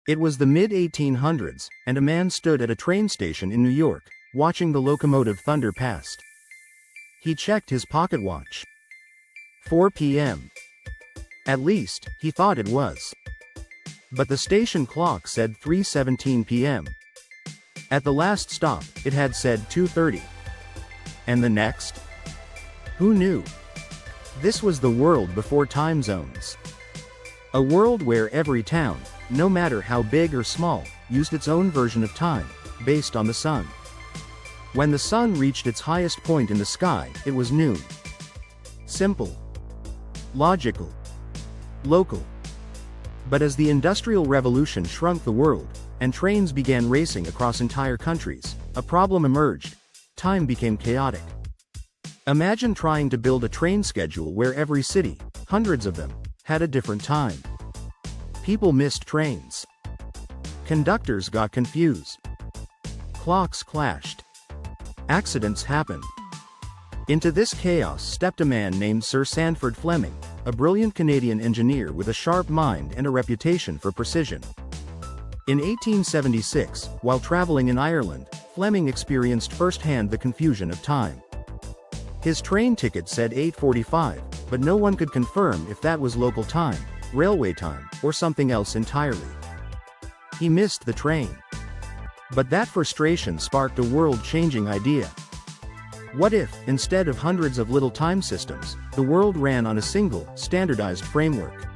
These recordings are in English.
It was the mid-1800s, and a man stood at a train station in New York, watching the locomotive thunder past. He checked his pocket watch. 4 p.m. At least, he thought it was. But the station clock said 3:17 p.m. At the last stop, it had said 2:30. And the next? Who knew? This was the world before time zones. A world where every town, no matter how big or small, used its own version of time, based on the sun. When the sun reached its highest point in the sky, it was noon. Simple. Logical. Local. But as the Industrial Revolution shrunk the world, and trains began racing across entire countries, a problem emerged. Time became chaotic. Imagine trying to build a train schedule where every city, hundreds of them, had a different time. People missed trains. Conductors got confused. Clocks clashed. Accidents happened. Into this chaos stepped a man named Sir Sandford Fleming, a brilliant Canadian engineer with a sharp mind and a reputation for precision. In 1876, while traveling in Ireland, Fleming experienced firsthand the confusion of time. His train ticket said 8:45, but no one could confirm if that was local time, railway time, or something else entirely. He missed the train. But that frustration sparked a world-changing idea. What if, instead of hundreds of little time systems, the world ran on a single, standardized framework?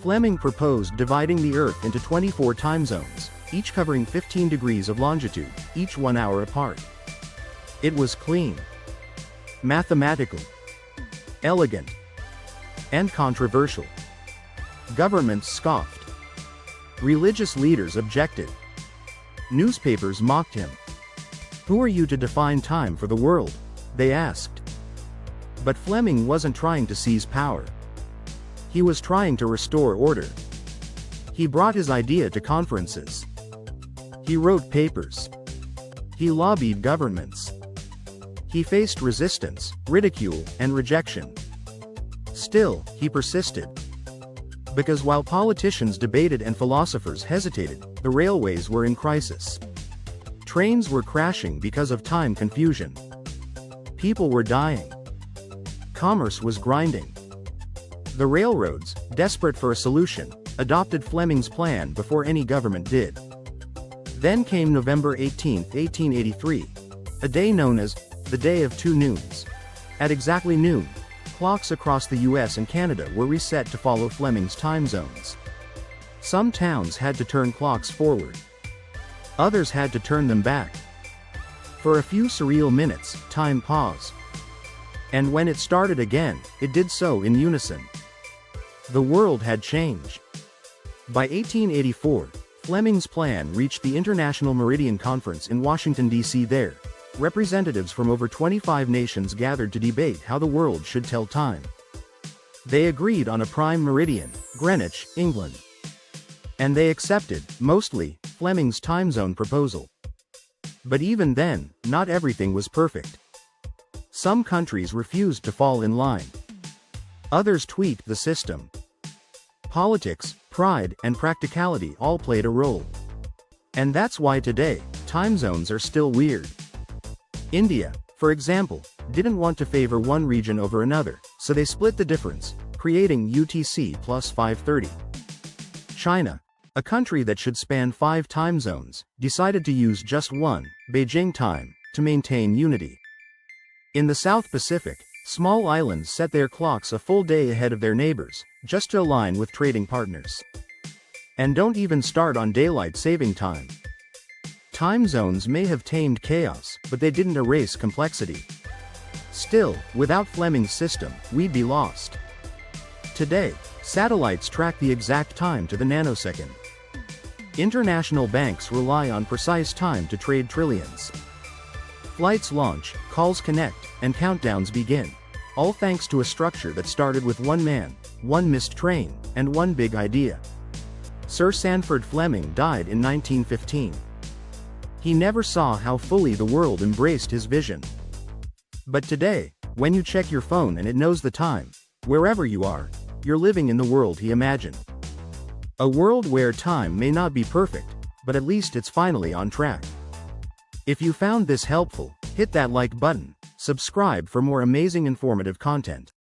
Fleming proposed dividing the Earth into 24 time zones, each covering 15 degrees of longitude, each 1 hour apart. It was clean, mathematical, elegant, and controversial. Governments scoffed. Religious leaders objected. Newspapers mocked him. Who are you to define time for the world? They asked. But Fleming wasn't trying to seize power. He was trying to restore order. He brought his idea to conferences. He wrote papers. He lobbied governments. He faced resistance, ridicule, and rejection. Still, he persisted. Because while politicians debated and philosophers hesitated, the railways were in crisis. Trains were crashing because of time confusion. People were dying. Commerce was grinding. The railroads, desperate for a solution, adopted Fleming's plan before any government did. Then came November 18, 1883, a day known as the Day of Two Noons. At exactly noon, clocks across the US and Canada were reset to follow Fleming's time zones. Some towns had to turn clocks forward. Others had to turn them back. For a few surreal minutes, time paused. And when it started again, it did so in unison. The world had changed. By 1884, Fleming's plan reached the International Meridian Conference in Washington, D.C. There, representatives from over 25 nations gathered to debate how the world should tell time. They agreed on a prime meridian, Greenwich, England. And they accepted, mostly, Fleming's time zone proposal. But even then, not everything was perfect. Some countries refused to fall in line. Others tweaked the system. Politics, pride, and practicality all played a role. And that's why today, time zones are still weird. India, for example, didn't want to favor one region over another, so they split the difference, creating UTC plus 5:30. China, a country that should span 5 time zones, decided to use just one, Beijing time, to maintain unity. In the South Pacific, small islands set their clocks a full day ahead of their neighbors, just to align with trading partners. And don't even start on daylight saving time. Time zones may have tamed chaos, but they didn't erase complexity. Still, without Fleming's system, we'd be lost. Today, satellites track the exact time to the nanosecond. International banks rely on precise time to trade trillions. Flights launch, calls connect, and countdowns begin, all thanks to a structure that started with one man, one missed train, and one big idea. Sir Sandford Fleming died in 1915. He never saw how fully the world embraced his vision. But today, when you check your phone and it knows the time, wherever you are, you're living in the world he imagined. A world where time may not be perfect, but at least it's finally on track. If you found this helpful, hit that like button, subscribe for more amazing informative content.